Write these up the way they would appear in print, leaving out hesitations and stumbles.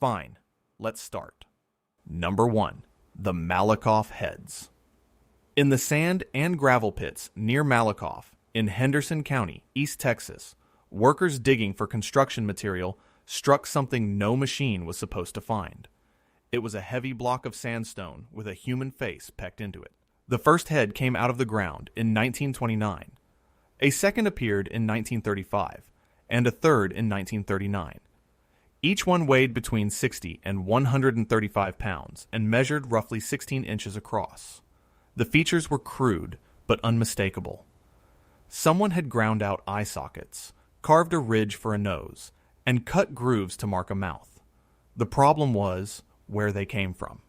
Fine, let's start. Number 1. The Malakoff Heads. In the sand and gravel pits near Malakoff, in Henderson County, East Texas, workers digging for construction material struck something no machine was supposed to find. It was a heavy block of sandstone with a human face pecked into it. The first head came out of the ground in 1929. A second appeared in 1935, and a third in 1939. Each one weighed between 60 and 135 pounds and measured roughly 16 inches across. The features were crude but unmistakable. Someone had ground out eye sockets, carved a ridge for a nose, and cut grooves to mark a mouth. The problem was where they came from.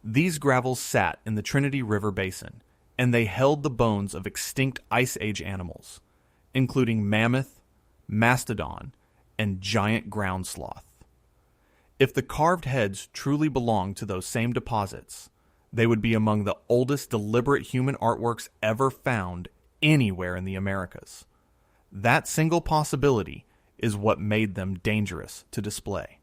These gravels sat in the Trinity River Basin, and they held the bones of extinct Ice Age animals, including mammoth, mastodon, and giant ground sloth. If the carved heads truly belonged to those same deposits, they would be among the oldest deliberate human artworks ever found anywhere in the Americas. That single possibility is what made them dangerous to display.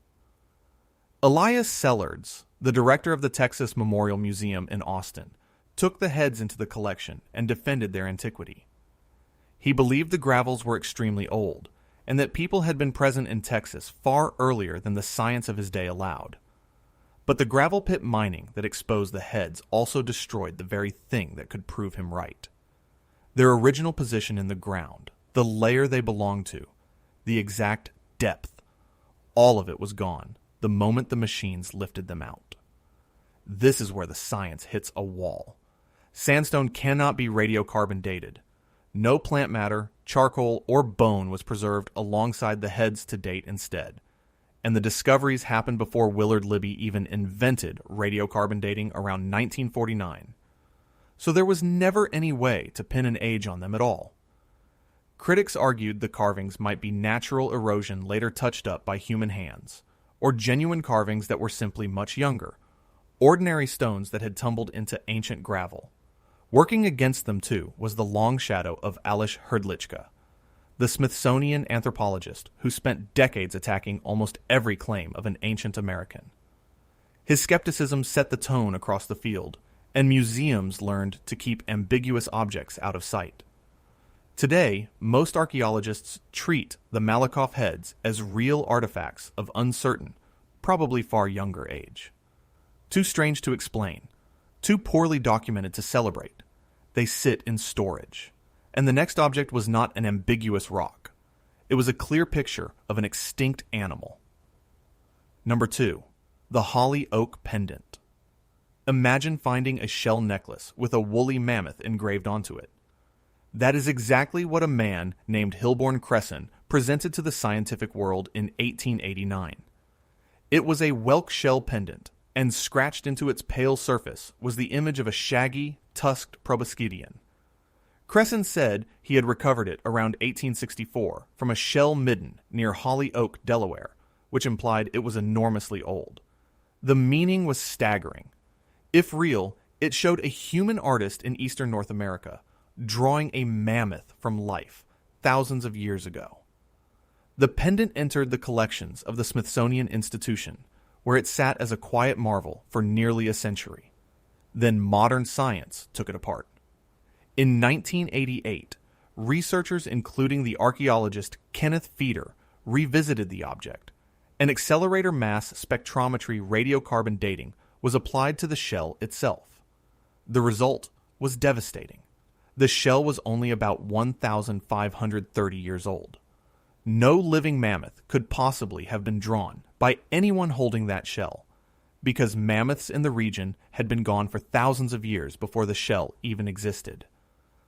Elias Sellards, the director of the Texas Memorial Museum in Austin, took the heads into the collection and defended their antiquity. He believed the gravels were extremely old, and that people had been present in Texas far earlier than the science of his day allowed. But the gravel pit mining that exposed the heads also destroyed the very thing that could prove him right. Their original position in the ground, the layer they belonged to, the exact depth, all of it was gone the moment the machines lifted them out. This is where the science hits a wall. Sandstone cannot be radiocarbon dated. No plant matter, charcoal, or bone was preserved alongside the heads to date instead. And the discoveries happened before Willard Libby even invented radiocarbon dating around 1949. So there was never any way to pin an age on them at all. Critics argued the carvings might be natural erosion later touched up by human hands, or genuine carvings that were simply much younger, ordinary stones that had tumbled into ancient gravel. Working against them, too, was the long shadow of Alois Hrdlicka, the Smithsonian anthropologist who spent decades attacking almost every claim of an ancient American. His skepticism set the tone across the field, and museums learned to keep ambiguous objects out of sight. Today, most archaeologists treat the Malakoff heads as real artifacts of uncertain, probably far younger age. Too strange to explain, too poorly documented to celebrate, they sit in storage. And the next object was not an ambiguous rock. It was a clear picture of an extinct animal. Number 2. The Holly Oak Pendant. Imagine finding a shell necklace with a woolly mammoth engraved onto it. That is exactly what a man named Hilborn Cresson presented to the scientific world in 1889. It was a whelk shell pendant, and scratched into its pale surface was the image of a shaggy, tusked proboscidean. Cresson said he had recovered it around 1864 from a shell midden near Holly Oak, Delaware, which implied it was enormously old. The meaning was staggering. If real, it showed a human artist in eastern North America drawing a mammoth from life thousands of years ago. The pendant entered the collections of the Smithsonian Institution, where it sat as a quiet marvel for nearly a century. Then modern science took it apart. In 1988, researchers including the archaeologist Kenneth Feeder revisited the object, and accelerator mass spectrometry radiocarbon dating was applied to the shell itself. The result was devastating. The shell was only about 1,530 years old. No living mammoth could possibly have been drawn by anyone holding that shell, because mammoths in the region had been gone for thousands of years before the shell even existed.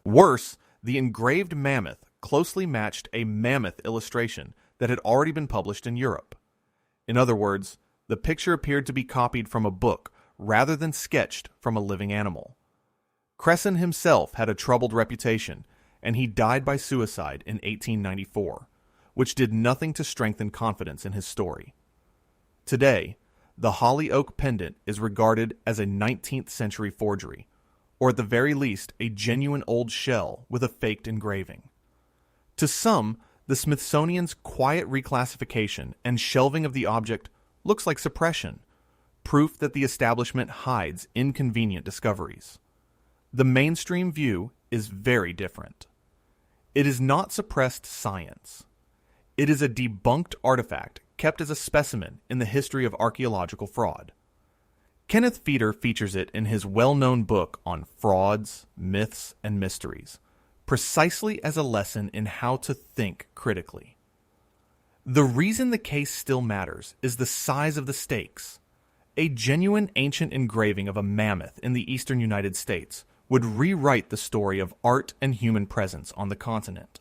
Worse, the engraved mammoth closely matched a mammoth illustration that had already been published in Europe. In other words, the picture appeared to be copied from a book rather than sketched from a living animal. Cresson himself had a troubled reputation, and he died by suicide in 1894, which did nothing to strengthen confidence in his story. Today, the Holly Oak Pendant is regarded as a 19th century forgery, or at the very least a genuine old shell with a faked engraving. To some, the Smithsonian's quiet reclassification and shelving of the object looks like suppression, proof that the establishment hides inconvenient discoveries. The mainstream view is very different. It is not suppressed science. It is a debunked artifact kept as a specimen in the history of archaeological fraud. Kenneth Feeder features it in his well-known book on frauds, myths, and mysteries, precisely as a lesson in how to think critically. The reason the case still matters is the size of the stakes. A genuine ancient engraving of a mammoth in the eastern United States would rewrite the story of art and human presence on the continent.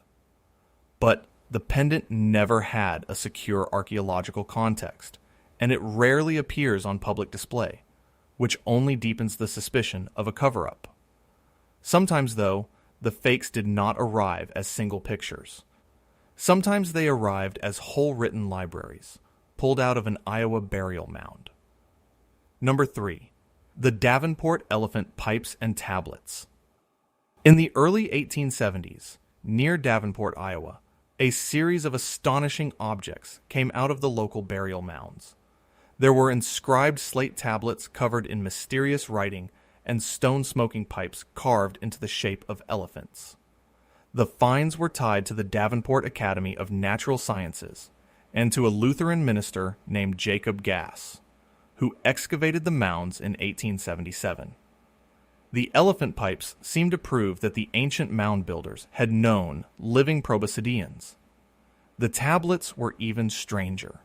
But the pendant never had a secure archaeological context, and it rarely appears on public display, which only deepens the suspicion of a cover-up. Sometimes, though, the fakes did not arrive as single pictures. Sometimes they arrived as whole written libraries, pulled out of an Iowa burial mound. Number 3. The Davenport Elephant Pipes and Tablets. In the early 1870s, near Davenport, Iowa, a series of astonishing objects came out of the local burial mounds. There were inscribed slate tablets covered in mysterious writing and stone smoking pipes carved into the shape of elephants. The finds were tied to the Davenport Academy of Natural Sciences and to a Lutheran minister named Jacob Gass, who excavated the mounds in 1877. The elephant pipes seemed to prove that the ancient mound builders had known living proboscideans. The tablets were even stranger.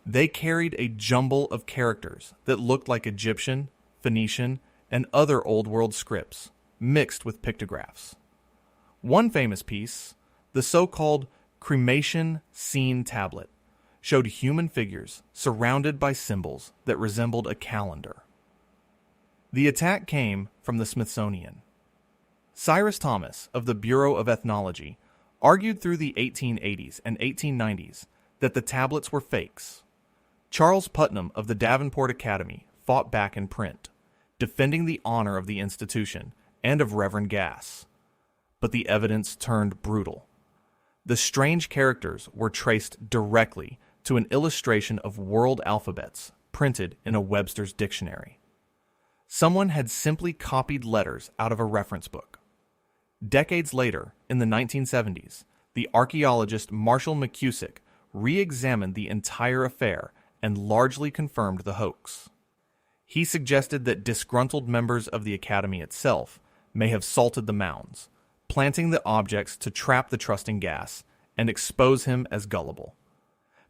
They carried a jumble of characters that looked like Egyptian, Phoenician, and other Old World scripts, mixed with pictographs. One famous piece, the so-called cremation scene tablet, showed human figures surrounded by symbols that resembled a calendar. The attack came from the Smithsonian. Cyrus Thomas of the Bureau of Ethnology argued through the 1880s and 1890s that the tablets were fakes. Charles Putnam of the Davenport Academy fought back in print, defending the honor of the institution and of Reverend Gass. But the evidence turned brutal. The strange characters were traced directly to an illustration of world alphabets printed in a Webster's dictionary. Someone had simply copied letters out of a reference book. Decades later, in the 1970s, the archaeologist Marshall McCusick re-examined the entire affair and largely confirmed the hoax. He suggested that disgruntled members of the Academy itself may have salted the mounds, planting the objects to trap the trusting Gass and expose him as gullible.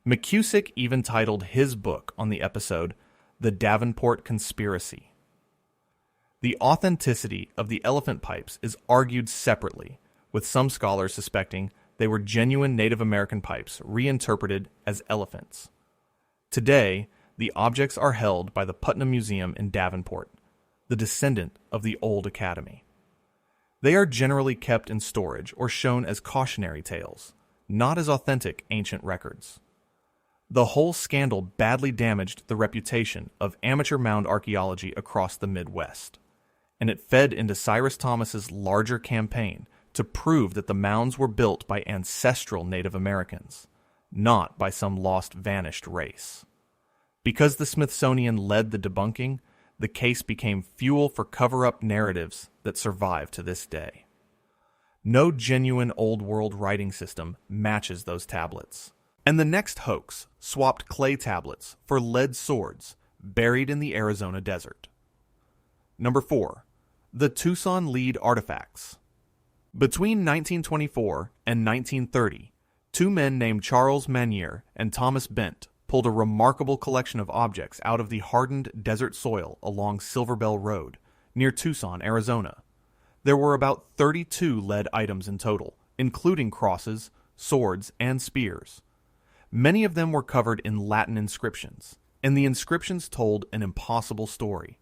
McCusick even titled his book on the episode, The Davenport Conspiracy. The authenticity of the elephant pipes is argued separately, with some scholars suspecting they were genuine Native American pipes reinterpreted as elephants. Today, the objects are held by the Putnam Museum in Davenport, the descendant of the old academy. They are generally kept in storage or shown as cautionary tales, not as authentic ancient records. The whole scandal badly damaged the reputation of amateur mound archaeology across the Midwest, and it fed into Cyrus Thomas's larger campaign to prove that the mounds were built by ancestral Native Americans, not by some lost, vanished race. Because the Smithsonian led the debunking, the case became fuel for cover-up narratives that survive to this day. No genuine Old World writing system matches those tablets. And the next hoax swapped clay tablets for lead swords buried in the Arizona desert. Number 4. The Tucson lead artifacts. Between 1924 and 1930, two men named Charles Manier and Thomas Bent pulled a remarkable collection of objects out of the hardened desert soil along Silver Bell Road, near Tucson, Arizona. There were about 32 lead items in total, including crosses, swords, and spears. Many of them were covered in Latin inscriptions, and the inscriptions told an impossible story.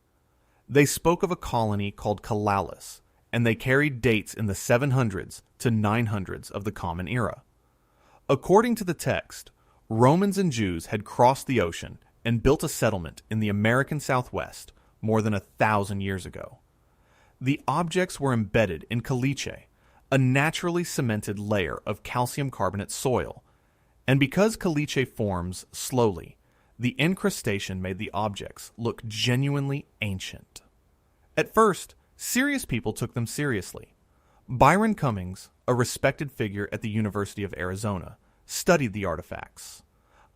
They spoke of a colony called Calalis, and they carried dates in the 700s to 900s of the Common Era. According to the text, Romans and Jews had crossed the ocean and built a settlement in the American Southwest more than 1,000 years ago. The objects were embedded in caliche, a naturally cemented layer of calcium carbonate soil, and because caliche forms slowly, The incrustation made the objects look genuinely ancient. At first, serious people took them seriously. Byron Cummings, a respected figure at the University of Arizona, studied the artifacts.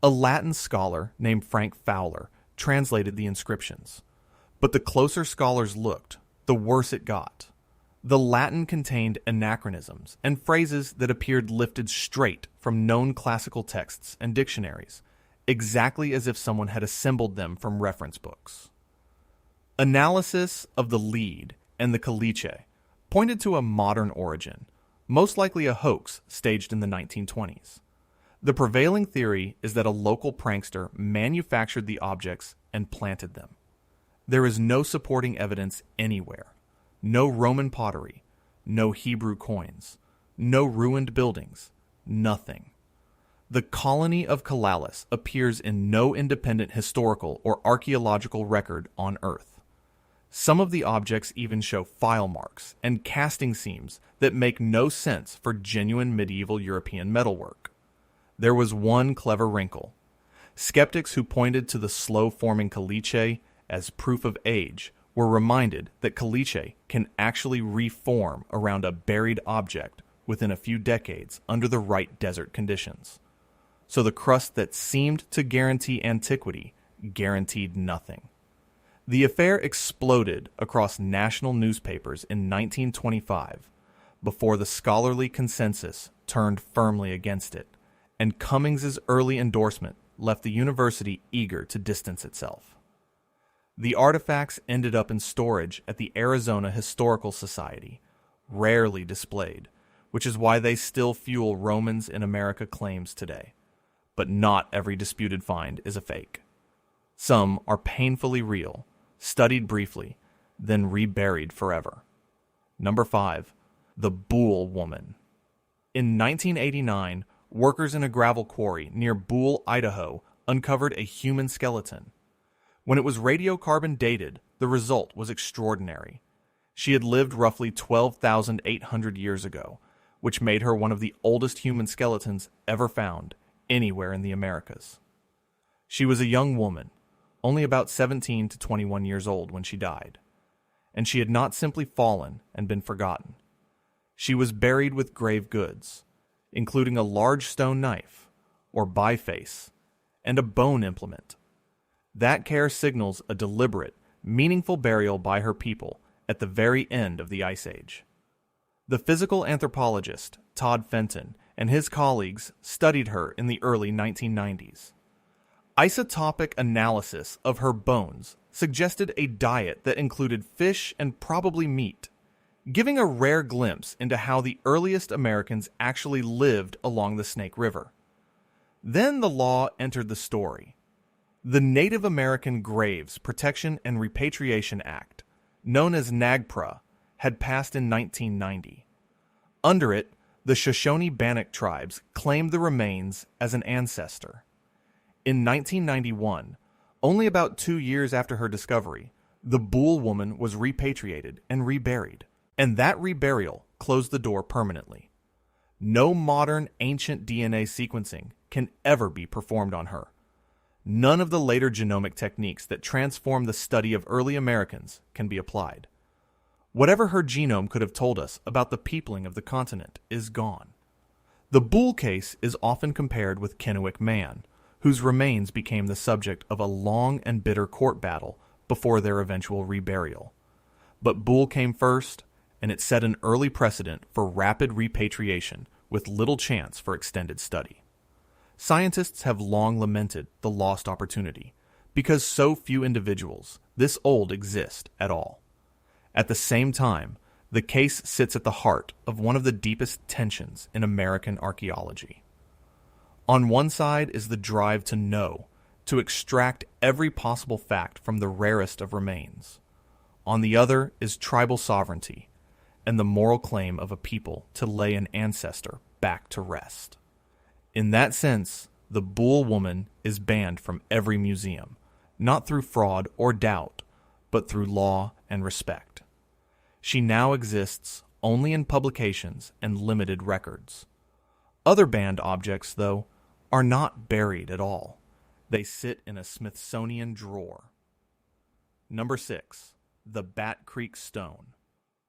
A Latin scholar named Frank Fowler translated the inscriptions. But the closer scholars looked, the worse it got. The Latin contained anachronisms and phrases that appeared lifted straight from known classical texts and dictionaries, exactly as if someone had assembled them from reference books. Analysis of the lead and the caliche pointed to a modern origin, most likely a hoax staged in the 1920s. The prevailing theory is that a local prankster manufactured the objects and planted them. There is no supporting evidence anywhere. No Roman pottery, no Hebrew coins, no ruined buildings, nothing. The colony of Calalis appears in no independent historical or archaeological record on Earth. Some of the objects even show file marks and casting seams that make no sense for genuine medieval European metalwork. There was one clever wrinkle. Skeptics who pointed to the slow-forming caliche as proof of age were reminded that caliche can actually reform around a buried object within a few decades under the right desert conditions. So the crust that seemed to guarantee antiquity guaranteed nothing. The affair exploded across national newspapers in 1925 before the scholarly consensus turned firmly against it, and Cummings's early endorsement left the university eager to distance itself. The artifacts ended up in storage at the Arizona Historical Society, rarely displayed, which is why they still fuel Romans in America claims today. But not every disputed find is a fake. Some are painfully real, studied briefly, then reburied forever. Number 5. The Buhl Woman. In 1989, workers in a gravel quarry near Buhl, Idaho, uncovered a human skeleton. When it was radiocarbon dated, the result was extraordinary. She had lived roughly 12,800 years ago, which made her one of the oldest human skeletons ever found anywhere in the Americas. She was a young woman, only about 17 to 21 years old when she died, and she had not simply fallen and been forgotten. She was buried with grave goods, including a large stone knife, or biface, and a bone implement. That care signals a deliberate, meaningful burial by her people at the very end of the Ice Age. The physical anthropologist, Todd Fenton, and his colleagues studied her in the early 1990s. Isotopic analysis of her bones suggested a diet that included fish and probably meat, giving a rare glimpse into how the earliest Americans actually lived along the Snake River. Then the law entered the story. The Native American Graves Protection and Repatriation Act, known as NAGPRA, had passed in 1990. Under it, the Shoshone-Bannock tribes claimed the remains as an ancestor. In 1991, only about 2 years after her discovery, the Buhl Woman was repatriated and reburied, and that reburial closed the door permanently. No modern ancient DNA sequencing can ever be performed on her. None of the later genomic techniques that transformed the study of early Americans can be applied. Whatever her genome could have told us about the peopling of the continent is gone. The Buhl case is often compared with Kennewick Man, whose remains became the subject of a long and bitter court battle before their eventual reburial. But Buhl came first, and it set an early precedent for rapid repatriation with little chance for extended study. Scientists have long lamented the lost opportunity because so few individuals this old exist at all. At the same time, the case sits at the heart of one of the deepest tensions in American archaeology. On one side is the drive to know, to extract every possible fact from the rarest of remains. On the other is tribal sovereignty and the moral claim of a people to lay an ancestor back to rest. In that sense, the Buhl Woman is banned from every museum, not through fraud or doubt, but through law and respect. She now exists only in publications and limited records. Other banned objects, though, are not buried at all. They sit in a Smithsonian drawer. Number 6. The Bat Creek Stone.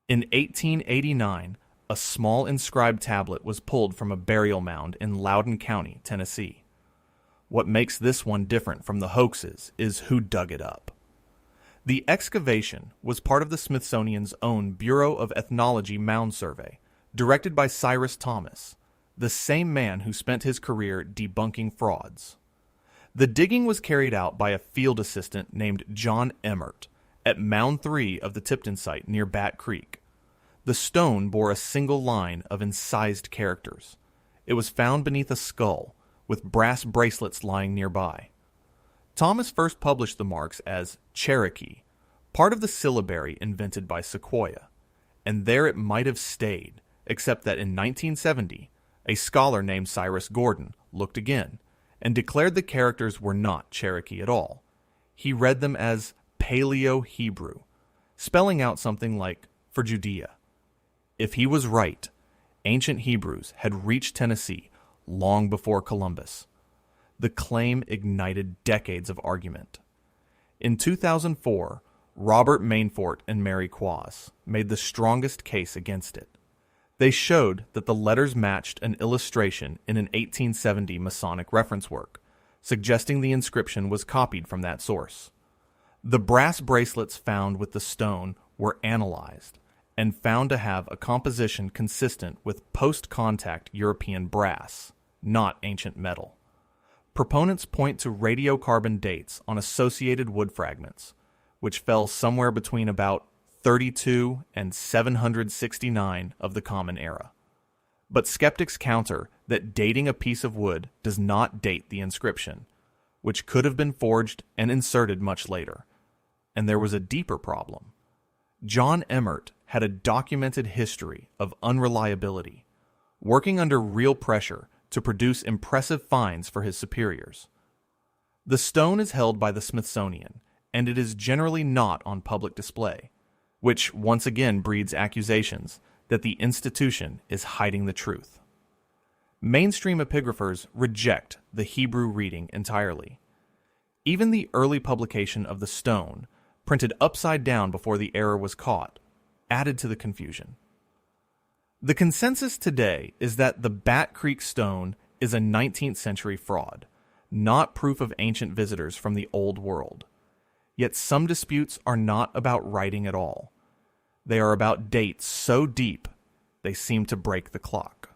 In 1889, a small inscribed tablet was pulled from a burial mound in Loudoun County, Tennessee. What makes this one different from the hoaxes is who dug it up. The excavation was part of the Smithsonian's own Bureau of Ethnology mound survey, directed by Cyrus Thomas, the same man who spent his career debunking frauds. The digging was carried out by a field assistant named John Emmert at Mound 3 of the Tipton site near Bat Creek. The stone bore a single line of incised characters. It was found beneath a skull, with brass bracelets lying nearby. Thomas first published the marks as Cherokee, part of the syllabary invented by Sequoyah, and there it might have stayed, except that in 1970, a scholar named Cyrus Gordon looked again and declared the characters were not Cherokee at all. He read them as Paleo Hebrew, spelling out something like for Judea. If he was right, ancient Hebrews had reached Tennessee long before Columbus. The claim ignited decades of argument. In 2004, Robert Mainfort and Mary Quaz made the strongest case against it. They showed that the letters matched an illustration in an 1870 Masonic reference work, suggesting the inscription was copied from that source. The brass bracelets found with the stone were analyzed and found to have a composition consistent with post-contact European brass, not ancient metal. Proponents point to radiocarbon dates on associated wood fragments, which fell somewhere between about 32 and 769 of the Common Era. But skeptics counter that dating a piece of wood does not date the inscription, which could have been forged and inserted much later. And there was a deeper problem. John Emmert had a documented history of unreliability, working under real pressure to produce impressive finds for his superiors. The stone is held by the Smithsonian, and it is generally not on public display, which once again breeds accusations that the institution is hiding the truth. Mainstream epigraphers reject the Hebrew reading entirely. Even the early publication of the stone, printed upside down before the error was caught, added to the confusion. The consensus today is that the Bat Creek stone is a 19th century fraud, not proof of ancient visitors from the Old World. Yet some disputes are not about writing at all. They are about dates so deep they seem to break the clock.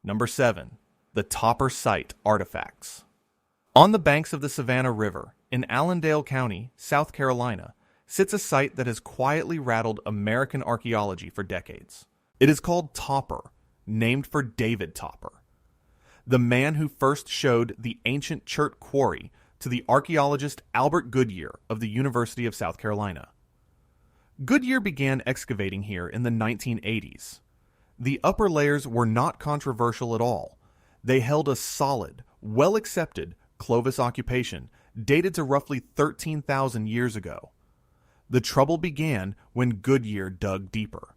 Number 7. The Topper Site Artifacts. On the banks of the Savannah River, in Allendale County, South Carolina, sits a site that has quietly rattled American archaeology for decades. It is called Topper, named for David Topper, the man who first showed the ancient Chert Quarry to the archaeologist Albert Goodyear of the University of South Carolina. Goodyear began excavating here in the 1980s. The upper layers were not controversial at all. They held a solid, well-accepted Clovis occupation dated to roughly 13,000 years ago. The trouble began when Goodyear dug deeper.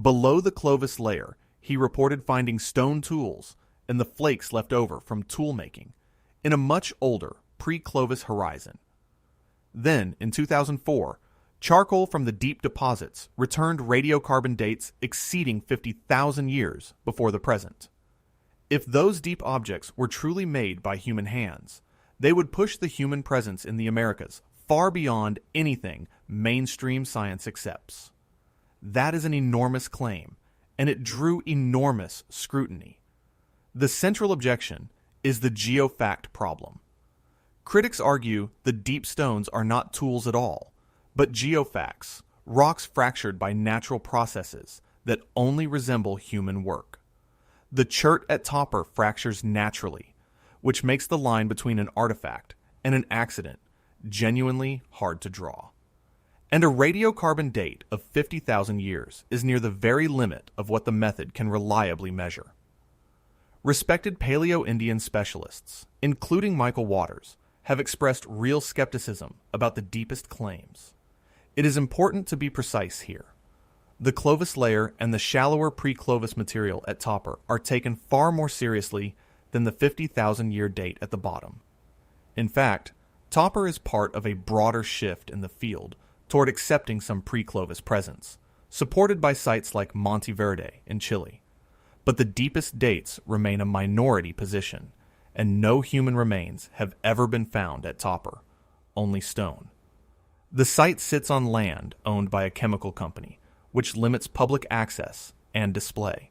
Below the Clovis layer, he reported finding stone tools and the flakes left over from tool making in a much older pre-Clovis horizon. Then, in 2004, charcoal from the deep deposits returned radiocarbon dates exceeding 50,000 years before the present. If those deep objects were truly made by human hands, they would push the human presence in the Americas far beyond anything mainstream science accepts. That is an enormous claim, and it drew enormous scrutiny. The central objection is the geofact problem. Critics argue the deep stones are not tools at all, but geofacts, rocks fractured by natural processes that only resemble human work. The chert at Topper fractures naturally, which makes the line between an artifact and an accident genuinely hard to draw. And a radiocarbon date of 50,000 years is near the very limit of what the method can reliably measure. Respected Paleo-Indian specialists, including Michael Waters, have expressed real skepticism about the deepest claims. It is important to be precise here. The Clovis layer and the shallower pre-Clovis material at Topper are taken far more seriously than the 50,000-year date at the bottom. In fact, Topper is part of a broader shift in the field toward accepting some pre-Clovis presence, supported by sites like Monte Verde in Chile. But the deepest dates remain a minority position, and no human remains have ever been found at Topper, only stone. The site sits on land owned by a chemical company, which limits public access and display.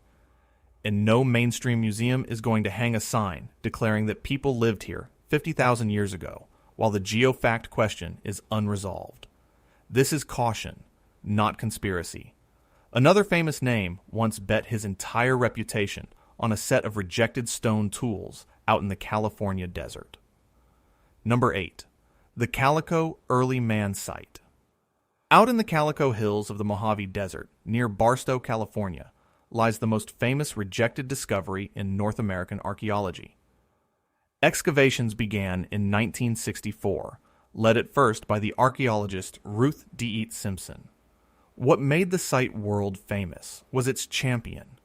And no mainstream museum is going to hang a sign declaring that people lived here 50,000 years ago, while the geofact question is unresolved. This is caution, not conspiracy. Another famous name once bet his entire reputation on a set of rejected stone tools out in the California desert. Number 8. The Calico Early Man Site. Out in the Calico hills of the Mojave Desert, near Barstow, California, lies the most famous rejected discovery in North American archaeology. Excavations began in 1964, led at first by the archaeologist Ruth D. Simpson. What made the site world famous was its champion.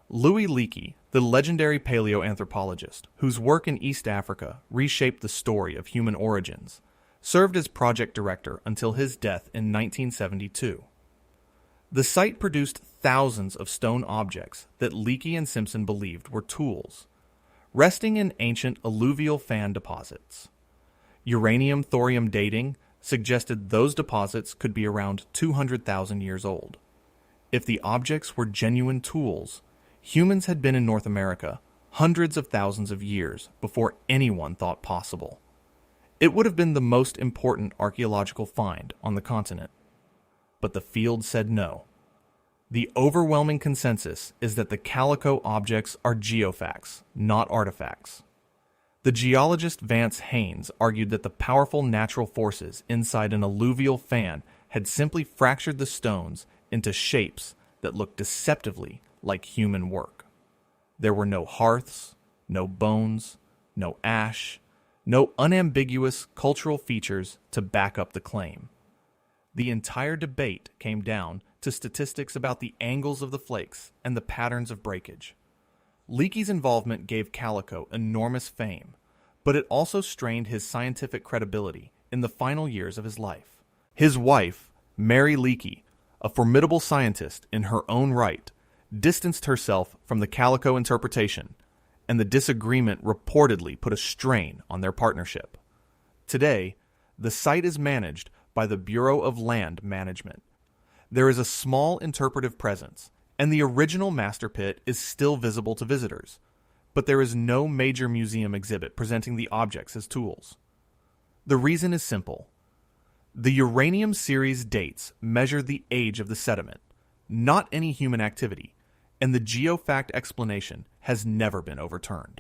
Louis Leakey, the legendary paleoanthropologist, whose work in East Africa reshaped the story of human origins, served as project director until his death in 1972. The site produced thousands of stone objects that Leakey and Simpson believed were tools, resting in ancient alluvial fan deposits. Uranium-thorium dating suggested those deposits could be around 200,000 years old. If the objects were genuine tools, humans had been in North America hundreds of thousands of years before anyone thought possible. It would have been the most important archaeological find on the continent. But the field said no. The overwhelming consensus is that the Calico objects are geofacts, not artifacts. The geologist Vance Haynes argued that the powerful natural forces inside an alluvial fan had simply fractured the stones into shapes that looked deceptively like human work. There were no hearths, no bones, no ash, no unambiguous cultural features to back up the claim. The entire debate came down to statistics about the angles of the flakes and the patterns of breakage. Leakey's involvement gave Calico enormous fame, but it also strained his scientific credibility in the final years of his life. His wife, Mary Leakey, a formidable scientist in her own right, distanced herself from the Calico interpretation, and the disagreement reportedly put a strain on their partnership. Today, the site is managed by the Bureau of Land Management. There is a small interpretive presence, and the original master pit is still visible to visitors, but there is no major museum exhibit presenting the objects as tools. The reason is simple. The uranium series dates measure the age of the sediment, not any human activity, and the geofact explanation has never been overturned.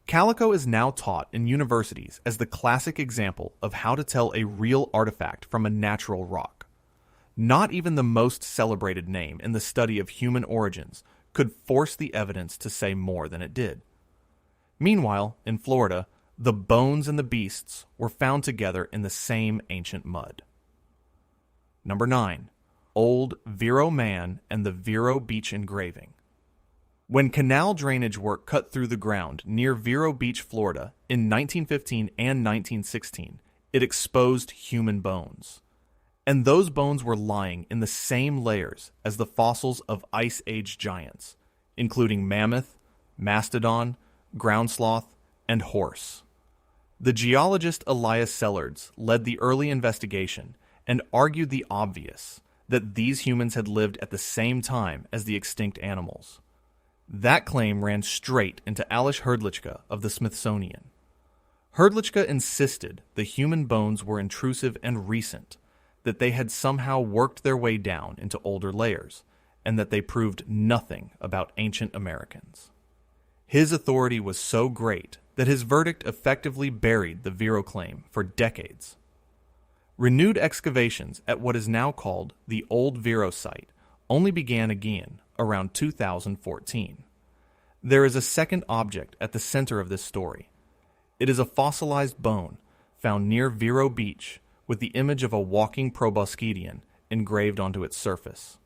Calico is now taught in universities as the classic example of how to tell a real artifact from a natural rock. Not even the most celebrated name in the study of human origins could force the evidence to say more than it did. Meanwhile, in Florida, the bones and the beasts were found together in the same ancient mud. Number 9. Old Vero Man and the Vero Beach Engraving. When canal drainage work cut through the ground near Vero Beach, Florida, in 1915 and 1916, it exposed human bones. And those bones were lying in the same layers as the fossils of Ice Age giants, including mammoth, mastodon, ground sloth, and horse. The geologist Elias Sellards led the early investigation and argued the obvious, that these humans had lived at the same time as the extinct animals. That claim ran straight into Alish Hrdlicka of the Smithsonian. Hrdlicka insisted the human bones were intrusive and recent, that they had somehow worked their way down into older layers, and that they proved nothing about ancient Americans. His authority was so great that his verdict effectively buried the Vero claim for decades. Renewed excavations at what is now called the Old Vero site only began again around 2014. There is a second object at the center of this story. It is a fossilized bone found near Vero Beach with the image of a walking proboscidean engraved onto its surface.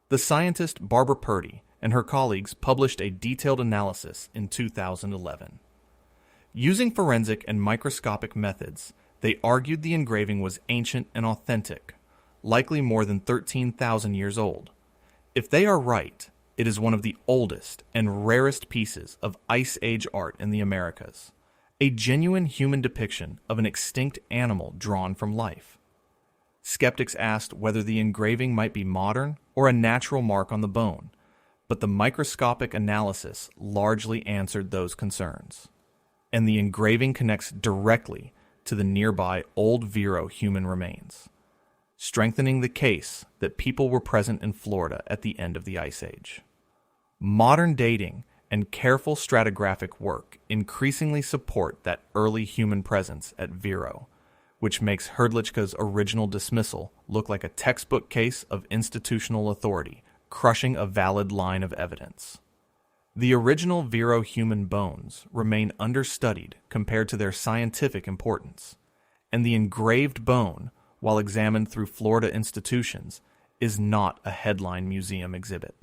The scientist Barbara Purdy and her colleagues published a detailed analysis in 2011. Using forensic and microscopic methods, they argued the engraving was ancient and authentic, likely more than 13,000 years old. If they are right, it is one of the oldest and rarest pieces of Ice Age art in the Americas, a genuine human depiction of an extinct animal drawn from life. Skeptics asked whether the engraving might be modern or a natural mark on the bone, but the microscopic analysis largely answered those concerns, and the engraving connects directly to the nearby old Vero human remains, strengthening the case that people were present in Florida at the end of the Ice Age. Modern dating and careful stratigraphic work increasingly support that early human presence at Vero, which makes Hrdlička's original dismissal look like a textbook case of institutional authority, crushing a valid line of evidence. The original Vero human bones remain understudied compared to their scientific importance, and the engraved bone, while examined through Florida institutions, is not a headline museum exhibit.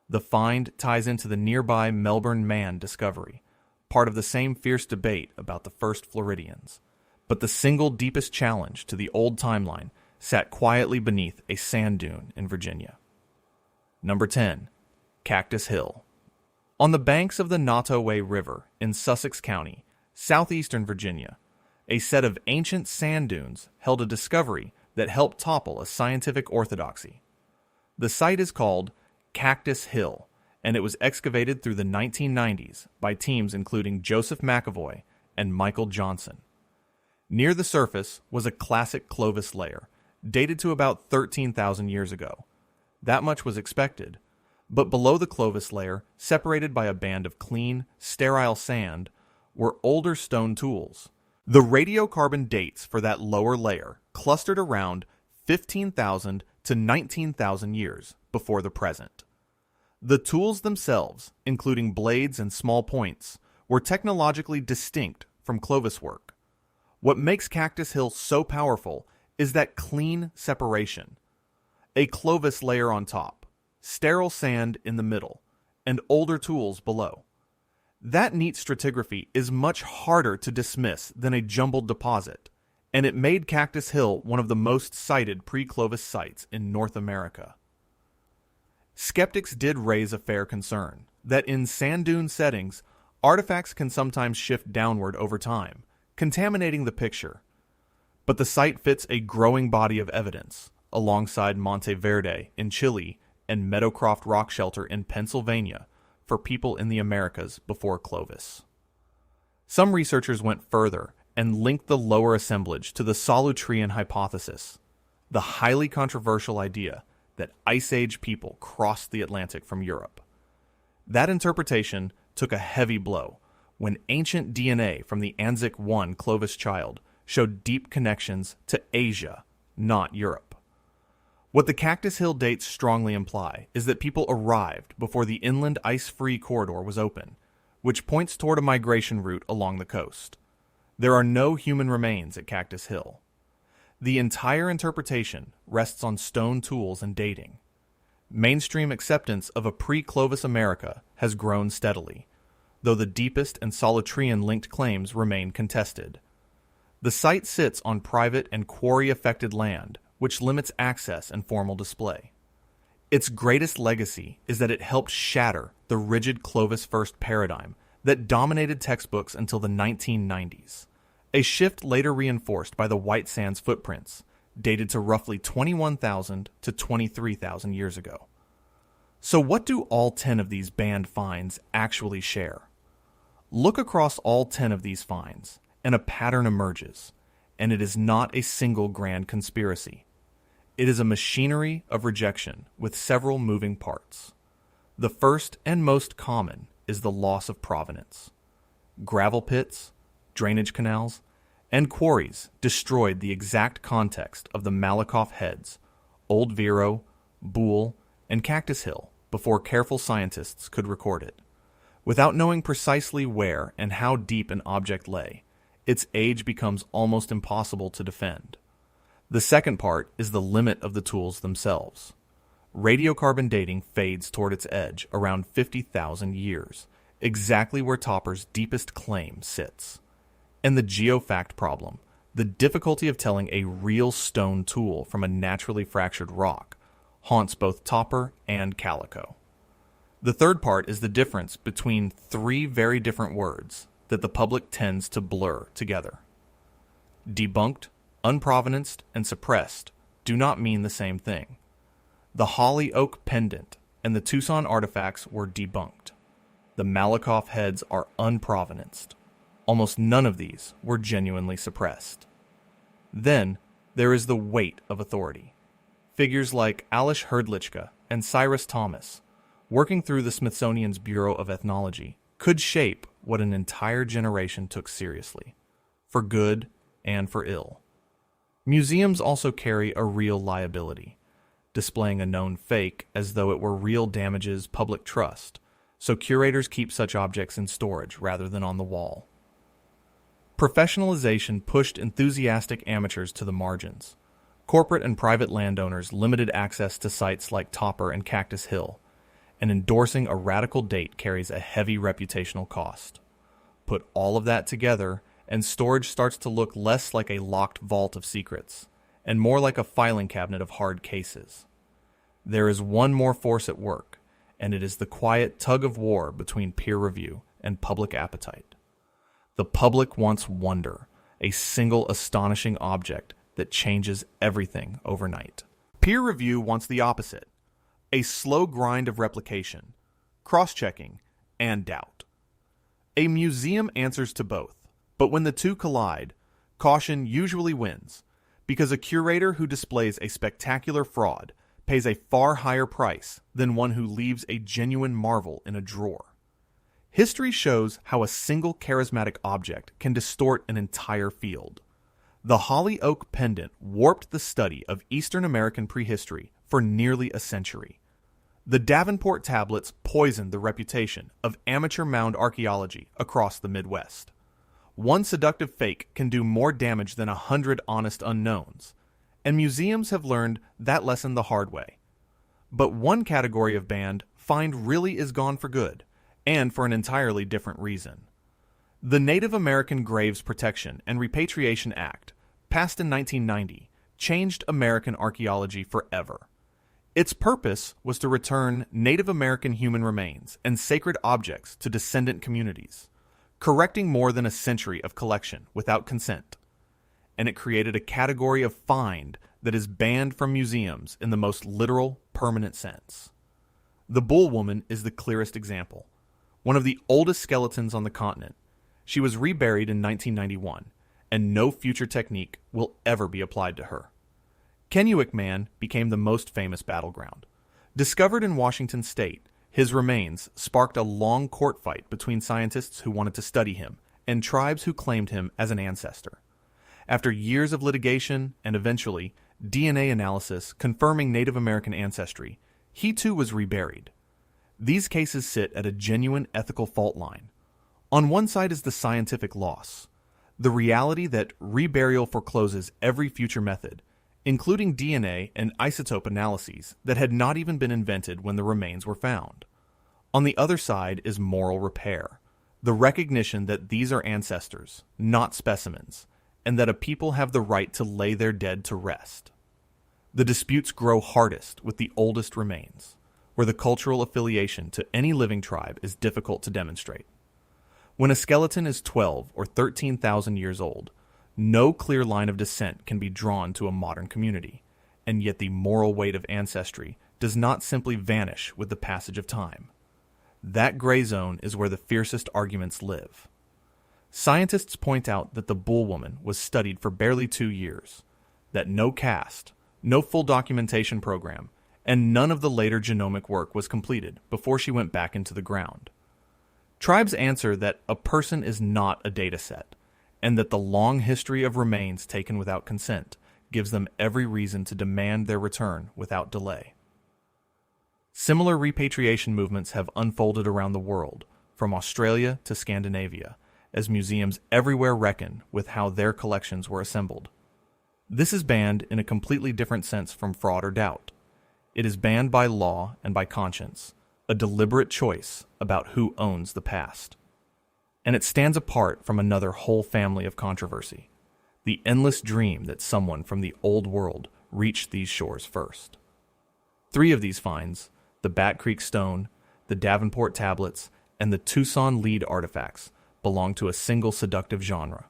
The find ties into the nearby Melbourne Man discovery, part of the same fierce debate about the first Floridians, but the single deepest challenge to the old timeline sat quietly beneath a sand dune in Virginia. Number 10. Cactus Hill. On the banks of the Nottoway River in Sussex County, southeastern Virginia, a set of ancient sand dunes held a discovery that helped topple a scientific orthodoxy. The site is called Cactus Hill, and it was excavated through the 1990s by teams including Joseph McAvoy and Michael Johnson. Near the surface was a classic Clovis layer, dated to about 13,000 years ago. That much was expected, but below the Clovis layer, separated by a band of clean, sterile sand, were older stone tools. The radiocarbon dates for that lower layer clustered around 15,000 to 19,000 years before the present. The tools themselves, including blades and small points, were technologically distinct from Clovis work. What makes Cactus Hill so powerful is that clean separation. A Clovis layer on top, sterile sand in the middle, and older tools below. That neat stratigraphy is much harder to dismiss than a jumbled deposit, and it made Cactus Hill one of the most cited pre-Clovis sites in North America. Skeptics did raise a fair concern that in sand dune settings, artifacts can sometimes shift downward over time, contaminating the picture. But the site fits a growing body of evidence, alongside Monte Verde in Chile and Meadowcroft Rock Shelter in Pennsylvania, for people in the Americas before Clovis. Some researchers went further and linked the lower assemblage to the Solutrean hypothesis, the highly controversial idea that Ice Age people crossed the Atlantic from Europe. That interpretation took a heavy blow when ancient DNA from the Anzac I Clovis child showed deep connections to Asia, not Europe. What the Cactus Hill dates strongly imply is that people arrived before the inland ice-free corridor was open, which points toward a migration route along the coast. There are no human remains at Cactus Hill. The entire interpretation rests on stone tools and dating. Mainstream acceptance of a pre-Clovis America has grown steadily, though the deepest and Solutrean-linked claims remain contested. The site sits on private and quarry-affected land, which limits access and formal display. Its greatest legacy is that it helped shatter the rigid Clovis first paradigm that dominated textbooks until the 1990s, a shift later reinforced by the White Sands footprints, dated to roughly 21,000 to 23,000 years ago. So what do all 10 of these banned finds actually share? Look across all 10 of these finds, and a pattern emerges, and it is not a single grand conspiracy. It is a machinery of rejection with several moving parts. The first and most common is the loss of provenance. Gravel pits, drainage canals, and quarries destroyed the exact context of the Malakoff Heads, Old Vero, Buhl, and Cactus Hill before careful scientists could record it. Without knowing precisely where and how deep an object lay, its age becomes almost impossible to defend. The second part is the limit of the tools themselves. Radiocarbon dating fades toward its edge around 50,000 years, exactly where Topper's deepest claim sits. And the geofact problem, the difficulty of telling a real stone tool from a naturally fractured rock, haunts both Topper and Calico. The third part is the difference between three very different words that the public tends to blur together. Debunked, unprovenanced, and suppressed do not mean the same thing. The Holly Oak Pendant and the Tucson artifacts were debunked. The Malakoff Heads are unprovenanced. Almost none of these were genuinely suppressed. Then, there is the weight of authority. Figures like Alish Herdlichka and Cyrus Thomas, working through the Smithsonian's Bureau of Ethnology, could shape what an entire generation took seriously, for good and for ill. Museums also carry a real liability, displaying a known fake as though it were real damages public trust, so curators keep such objects in storage rather than on the wall. Professionalization pushed enthusiastic amateurs to the margins. Corporate and private landowners limited access to sites like Topper and Cactus Hill, and endorsing a radical date carries a heavy reputational cost. Put all of that together, and storage starts to look less like a locked vault of secrets, and more like a filing cabinet of hard cases. There is one more force at work, and it is the quiet tug-of-war between peer review and public appetite. The public wants wonder, a single astonishing object that changes everything overnight. Peer review wants the opposite, a slow grind of replication, cross-checking, and doubt. A museum answers to both, but when the two collide, caution usually wins, because a curator who displays a spectacular fraud pays a far higher price than one who leaves a genuine marvel in a drawer. History shows how a single charismatic object can distort an entire field. The Holly Oak Pendant warped the study of Eastern American prehistory for nearly a century. The Davenport tablets poisoned the reputation of amateur mound archaeology across the Midwest. One seductive fake can do more damage than 100 honest unknowns, and museums have learned that lesson the hard way. But one category of band find really is gone for good, and for an entirely different reason. The Native American Graves Protection and Repatriation Act, passed in 1990, changed American archaeology forever. Its purpose was to return Native American human remains and sacred objects to descendant communities, correcting more than a century of collection without consent. And it created a category of find that is banned from museums in the most literal, permanent sense. The Buhl Woman is the clearest example. One of the oldest skeletons on the continent, she was reburied in 1991, and no future technique will ever be applied to her. Kennewick Man became the most famous battleground. Discovered in Washington state, his remains sparked a long court fight between scientists who wanted to study him and tribes who claimed him as an ancestor. After years of litigation and eventually DNA analysis confirming Native American ancestry, he too was reburied. These cases sit at a genuine ethical fault line. On one side is the scientific loss, the reality that reburial forecloses every future method, including DNA and isotope analyses that had not even been invented when the remains were found. On the other side is moral repair, the recognition that these are ancestors, not specimens, and that a people have the right to lay their dead to rest. The disputes grow hardest with the oldest remains, where the cultural affiliation to any living tribe is difficult to demonstrate. When a skeleton is 12 or 13,000 years old, no clear line of descent can be drawn to a modern community, and yet the moral weight of ancestry does not simply vanish with the passage of time. That gray zone is where the fiercest arguments live. Scientists point out that the Buhl Woman was studied for barely 2 years, that no cast, no full documentation program, and none of the later genomic work was completed before she went back into the ground. Tribes answer that a person is not a data set, and that the long history of remains taken without consent gives them every reason to demand their return without delay. Similar repatriation movements have unfolded around the world, from Australia to Scandinavia, as museums everywhere reckon with how their collections were assembled. This is banned in a completely different sense from fraud or doubt. It is banned by law and by conscience, a deliberate choice about who owns the past. And it stands apart from another whole family of controversy, the endless dream that someone from the old world reached these shores first. 3 of these finds, the Bat Creek Stone, the Davenport Tablets, and the Tucson lead artifacts, belong to a single seductive genre,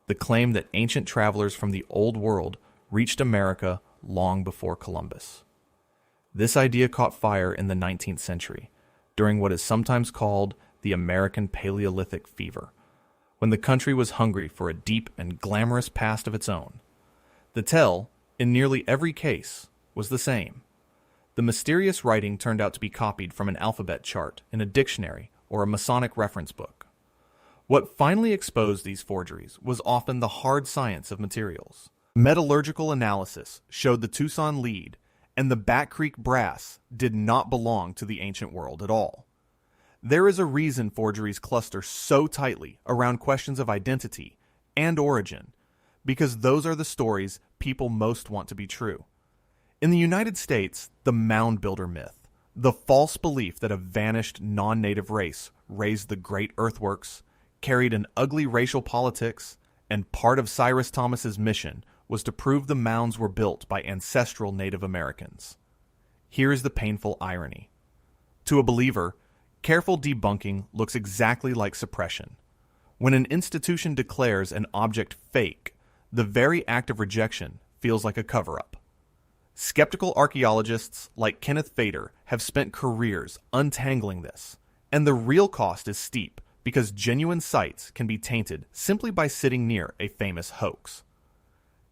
the claim that ancient travelers from the old world reached America long before Columbus. This idea caught fire in the 19th century, during what is sometimes called the American Paleolithic fever, when the country was hungry for a deep and glamorous past of its own. The tale, in nearly every case, was the same. The mysterious writing turned out to be copied from an alphabet chart in a dictionary or a Masonic reference book. What finally exposed these forgeries was often the hard science of materials. Metallurgical analysis showed the Tucson lead and the Bat Creek brass did not belong to the ancient world at all. There is a reason forgeries cluster so tightly around questions of identity and origin, because those are the stories people most want to be true. In the United States, the mound builder myth, the false belief that a vanished non-native race raised the great earthworks, carried an ugly racial politics, and part of Cyrus Thomas's mission was to prove the mounds were built by ancestral Native Americans. Here is the painful irony. To a believer, careful debunking looks exactly like suppression. When an institution declares an object fake, the very act of rejection feels like a cover-up. Skeptical archaeologists like Kenneth Fader have spent careers untangling this, and the real cost is steep because genuine sites can be tainted simply by sitting near a famous hoax.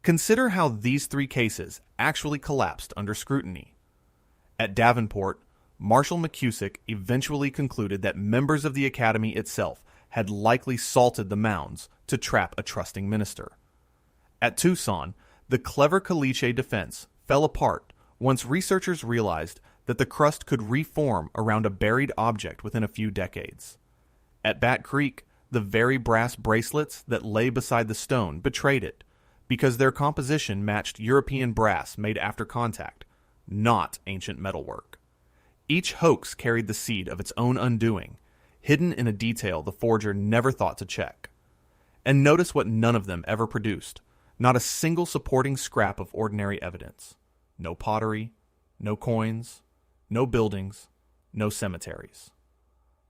Consider how these 3 cases actually collapsed under scrutiny. At Davenport, Marshall McCusick eventually concluded that members of the academy itself had likely salted the mounds to trap a trusting minister. At Tucson, the clever caliche defense fell apart once researchers realized that the crust could reform around a buried object within a few decades. At Bat Creek, the very brass bracelets that lay beside the stone betrayed it, because their composition matched European brass made after contact, not ancient metalwork. Each hoax carried the seed of its own undoing, hidden in a detail the forger never thought to check. And notice what none of them ever produced, not a single supporting scrap of ordinary evidence. No pottery, no coins, no buildings, no cemeteries.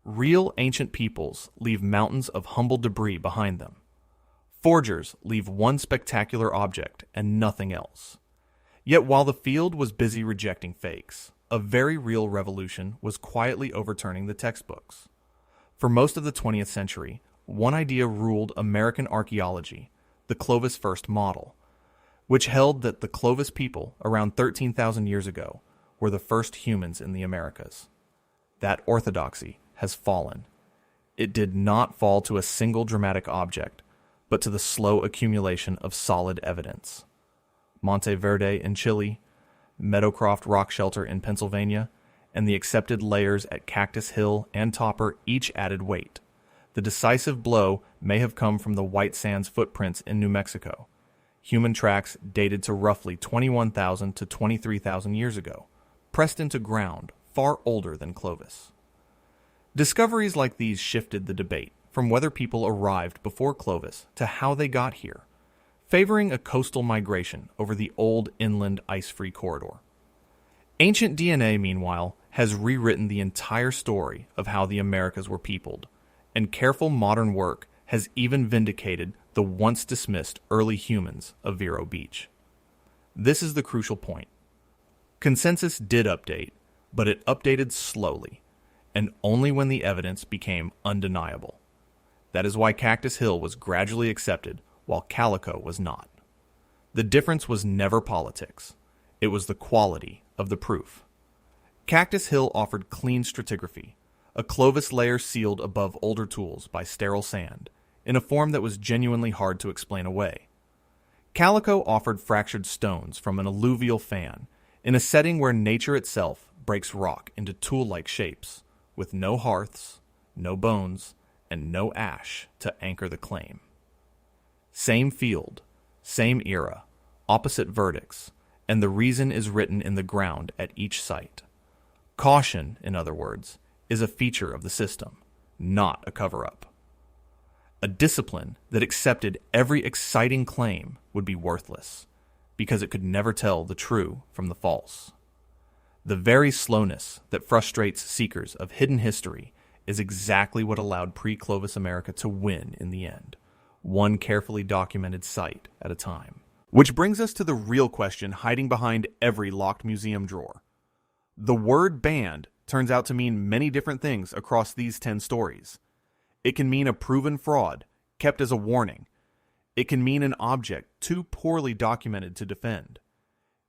Real ancient peoples leave mountains of humble debris behind them. Forgers leave one spectacular object and nothing else. Yet while the field was busy rejecting fakes, a very real revolution was quietly overturning the textbooks. For most of the 20th century, one idea ruled American archaeology, the Clovis First model, which held that the Clovis people, around 13,000 years ago, were the first humans in the Americas. That orthodoxy has fallen. It did not fall to a single dramatic object, but to the slow accumulation of solid evidence. Monte Verde in Chile, Meadowcroft Rock Shelter in Pennsylvania, and the accepted layers at Cactus Hill and Topper each added weight. The decisive blow may have come from the White Sands footprints in New Mexico, human tracks dated to roughly 21,000 to 23,000 years ago, pressed into ground far older than Clovis. Discoveries like these shifted the debate from whether people arrived before Clovis to how they got here, favoring a coastal migration over the old inland ice-free corridor. Ancient DNA, meanwhile, has rewritten the entire story of how the Americas were peopled, and careful modern work has even vindicated the once-dismissed early humans of Vero Beach. This is the crucial point. Consensus did update, but it updated slowly, and only when the evidence became undeniable. That is why Cactus Hill was gradually accepted, while Calico was not. The difference was never politics. It was the quality of the proof. Cactus Hill offered clean stratigraphy, a Clovis layer sealed above older tools by sterile sand, in a form that was genuinely hard to explain away. Calico offered fractured stones from an alluvial fan, in a setting where nature itself breaks rock into tool-like shapes, with no hearths, no bones, and no ash to anchor the claim. Same field, same era, opposite verdicts, and the reason is written in the ground at each site. Caution, in other words, is a feature of the system, not a cover-up. A discipline that accepted every exciting claim would be worthless, because it could never tell the true from the false. The very slowness that frustrates seekers of hidden history is exactly what allowed pre-Clovis America to win in the end, one carefully documented site at a time. Which brings us to the real question hiding behind every locked museum drawer. The word banned turns out to mean many different things across these 10 stories. It can mean a proven fraud, kept as a warning. It can mean an object too poorly documented to defend.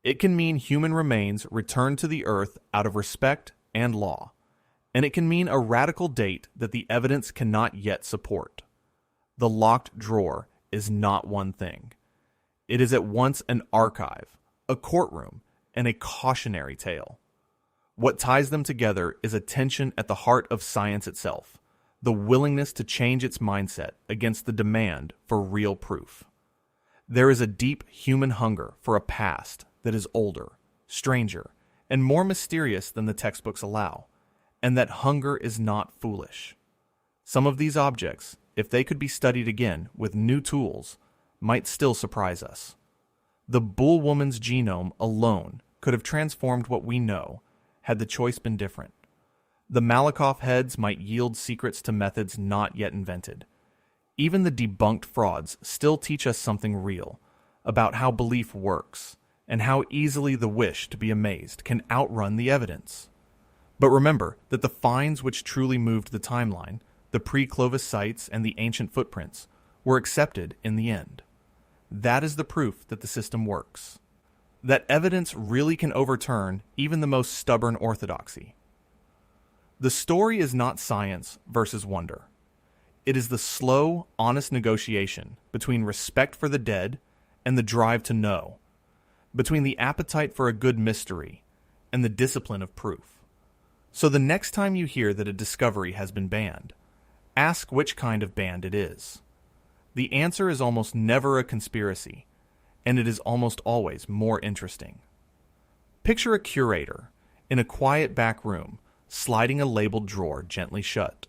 It can mean human remains returned to the earth out of respect and law. And it can mean a radical date that the evidence cannot yet support. The locked drawer is not one thing. It is at once an archive, a courtroom, and a cautionary tale. What ties them together is a tension at the heart of science itself, the willingness to change its mindset against the demand for real proof. There is a deep human hunger for a past that is older, stranger, and more mysterious than the textbooks allow, and that hunger is not foolish. Some of these objects, if they could be studied again with new tools, might still surprise us. The Buhl Woman's genome alone could have transformed what we know had the choice been different. The Malakoff Heads might yield secrets to methods not yet invented. Even the debunked frauds still teach us something real about how belief works and how easily the wish to be amazed can outrun the evidence. But remember that the finds which truly moved the timeline, the pre-Clovis sites and the ancient footprints, were accepted in the end. That is the proof that the system works. That evidence really can overturn even the most stubborn orthodoxy. The story is not science versus wonder. It is the slow, honest negotiation between respect for the dead and the drive to know, between the appetite for a good mystery and the discipline of proof. So the next time you hear that a discovery has been banned, ask which kind of banned it is. The answer is almost never a conspiracy, and it is almost always more interesting. Picture a curator in a quiet back room, sliding a labeled drawer gently shut.